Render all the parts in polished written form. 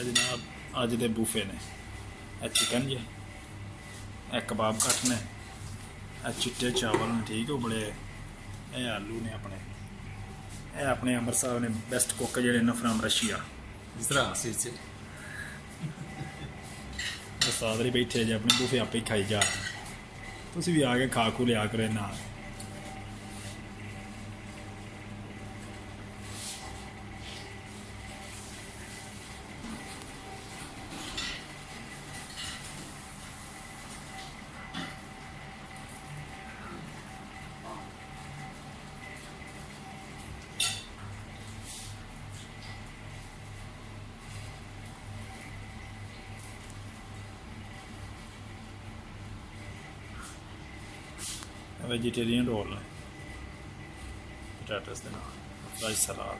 जनाब अज दे बूफे ने चिकन जे कबाब कट ने चिट्टे चावल ने ठीक उबले आलू ने अपने अमर साहब ने बेस्ट कुक जेडे ने फ्राम रशिया उस्ताद बैठे जे अपने बूफे आपे ही खाई जा तुम भी आके खा खू लिया करो ना वेजिटेरियन रोल ने पोटैटोस के नाल फ्राइज सलाद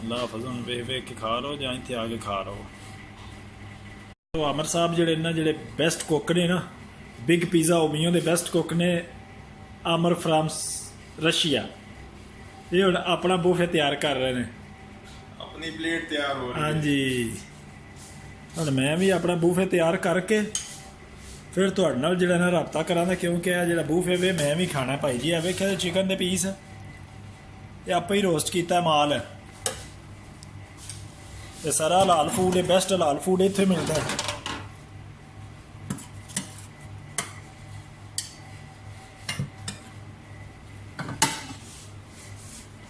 अल्लाह फजल वेख वेख के खा लो या इत्थे आके खा लो। तो अमर साहब जेडे ना जेडे बेस्ट कुक ने ना बिग पिज़्ज़ा ओमियो दे बेस्ट कुक ने अमर फ्राम रशिया ये हुण अपना बूफे तैयार कर रहे हैं अपनी प्लेट तैयार हो रही है। हाँ जी ਹੁਣ मैं भी अपना बूफे तैयार करके फिर ਤੁਹਾਡੇ ਨਾਲ ਜਿਹੜਾ ਨਾ ਰਾਬਤਾ ਕਰਾਂਗਾ क्योंकि ਆ ਜਿਹੜਾ ਬੂਫੇ ਵੇ मैं भी खाना भाई जी आ ਵੇਖਿਆ चिकन ਦੇ पीस ਇਹ ਆਪੇ ਹੀ ਰੋਸਟ ਕੀਤਾ ਮਾਲ ਹੈ ਤੇ ਸਾਰਾ ਹਲਾਲ ਫੂਡ ਹੈ ਬੈਸਟ ਹਲਾਲ ਫੂਡ ਇੱਥੇ ਮਿਲਦਾ ਹੈ।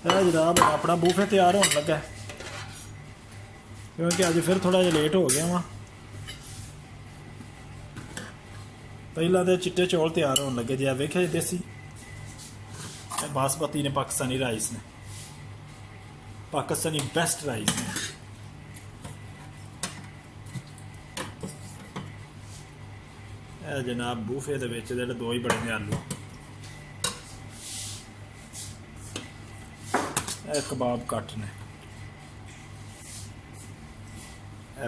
ਇਹ ਜਨਾਬ ਆਪਣਾ ਬੂਫੇ ਤਿਆਰ ਹੋਣ ਲੱਗਾ क्योंकि अज फिर थोड़ा जिहा लेट हो गया वा पहला तो चिट्टे चौल तैयार होने लगे जे वेखे देसी बासमती ने पाकिस्तानी राइस ने पाकिस्तानी बेस्ट राइस ने जनाब बूफे दे विच जेहड़े दो ही बड़े ने आलू कबाब कट ने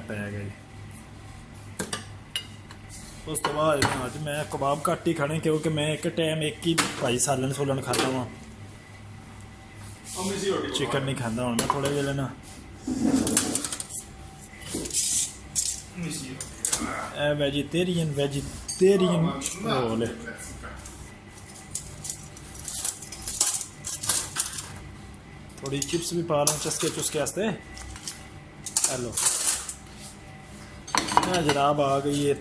पै गए उस तो बाद अज मैं कबाब घट ही खाने क्योंकि मैं एक टाइम एक ही भाई सालन सूलन खाता वा चिकन नहीं खाता हूँ मैं थोड़े जेल्ले ना वेजिटेरियन रोल थोड़ी चिप्स भी पा लूँ चस्के चुस्के वास्ते हेलो जनाब आ गई है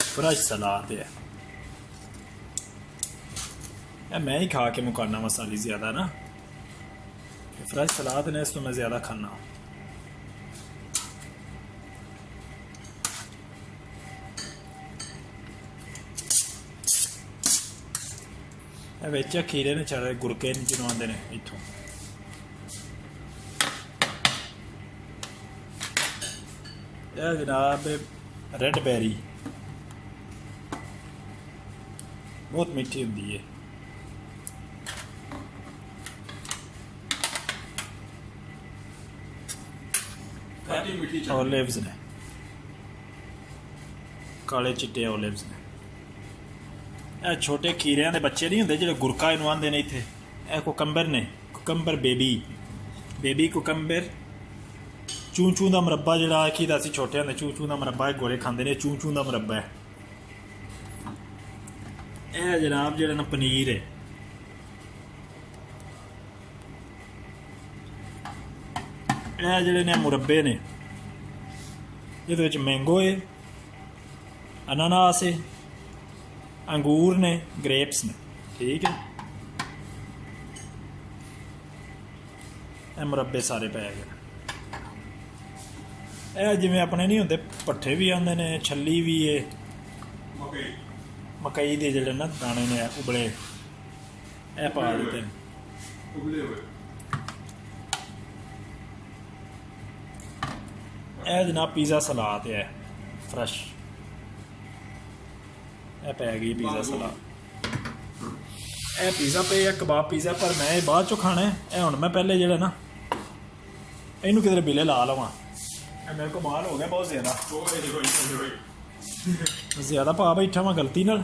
फ्रेश सलाद है मैं ही खा के मुकाना मसाली ज़्यादा ना फ्रेश सलाद ने इस तो मैं ज़्यादा खाना बिच खीरे ने चढ़े गुरके जिन्हों आते हैं इतों जनाब रेड बैरी बहुत मीठी होंगी है ओलिव्स ने काले चिट्टे ओलिव्स ने छोटे खीरिया के बच्चे नहीं होंगे जो गुरका इनू आते हैं इतने यह कुकंबर ने कुकंबर बेबी कुकंबर चू चू का मुरब्बा जो आखी था छोटे होंगे चू चू का मुरब्बा गोले खाते हैं चू चू का मुरब्बा है यह जनाब जो ना पनीर है यह जोड़े ने मुरब्बे ने ये मैंगो है अनानास है अंगूर ने ग्रेप्स ने ठीक है यह मुरब्बे सारे पै गए जिमें अपने नहीं होंगे पट्ठे भी आते हैं छली भी है मकई के जोड़े ना दाने ने उबले यह पा देते हैं यह जनाब पिज़्ज़ा सलाद है फ्रैश यह पै गई पिज़्ज़ा सलाद यह पिज़्ज़ा पे है कबाब पिज़्ज़ा पर मैं बाद चो खाना है यह हुण मैं पहले जो ना इनू किधर बिले ला लवां मेरे को माल हो गया बहुत ज़्यादा पा बैठा मैं गलती नाल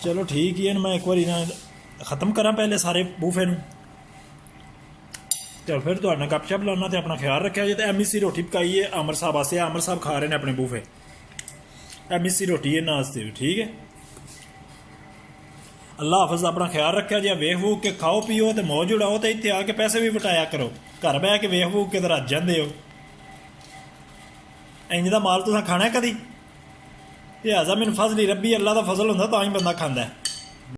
चलो ठीक ही है मैं एक बार ना ਖਤਮ ਕਰਾਂ ਪਹਿਲੇ ਸਾਰੇ ਬੂਫੇ ਨੂੰ। ਚਲ ਫਿਰ ਤੁਹਾਡੇ ਨਾਲ ਗੱਪਸ਼ਪ ਲਾਉਣਾ ਤੇ ਆਪਣਾ ਖਿਆਲ ਰੱਖਿਆ ਜੇ। ਤੇ ਐਮੀਸੀ ਰੋਟੀ ਪਕਾਈ ਹੈ ਅਮਰ ਸਾਹਿਬ ਵਾਸਤੇ। ਅਮਰ ਸਾਹਿਬ ਖਾ ਰਹੇ ਨੇ ਆਪਣੇ ਬੂਫੇ ਐਮੀਸੀ ਰੋਟੀ ਹੈ ਨਾਸਤੇ ਵੀ। ਠੀਕ ਹੈ, ਅੱਲਾ ਹਾਫਿਜ਼। ਆਪਣਾ ਖਿਆਲ ਰੱਖਿਆ ਜੇ। ਵੇਖ ਵੂਖ ਕੇ ਖਾਓ ਪੀਓ ਤੇ ਮੌਜ ਉਡਾਓ ਤੇ ਇੱਥੇ ਆ ਕੇ ਪੈਸੇ ਵੀ ਵਟਾਇਆ ਕਰੋ। ਘਰ ਬਹਿ ਕੇ ਵੇਖ ਵੂਖ ਕੇ ਤੇ ਰੱਜ ਜਾਂਦੇ ਹੋ। ਇੰਜ ਦਾ ਮਾਲ ਤੁਸੀਂ ਖਾਣਾ ਕਦੀ? ਇਹ ਆਜ਼ਾ ਮੈਨੂੰ ਫਜ਼ਲ ਹੀ ਰੱਬੀ, ਅੱਲਾ ਦਾ ਫਜ਼ਲ ਹੁੰਦਾ ਤਾਂ ਹੀ ਬੰਦਾ ਖਾਂਦਾ।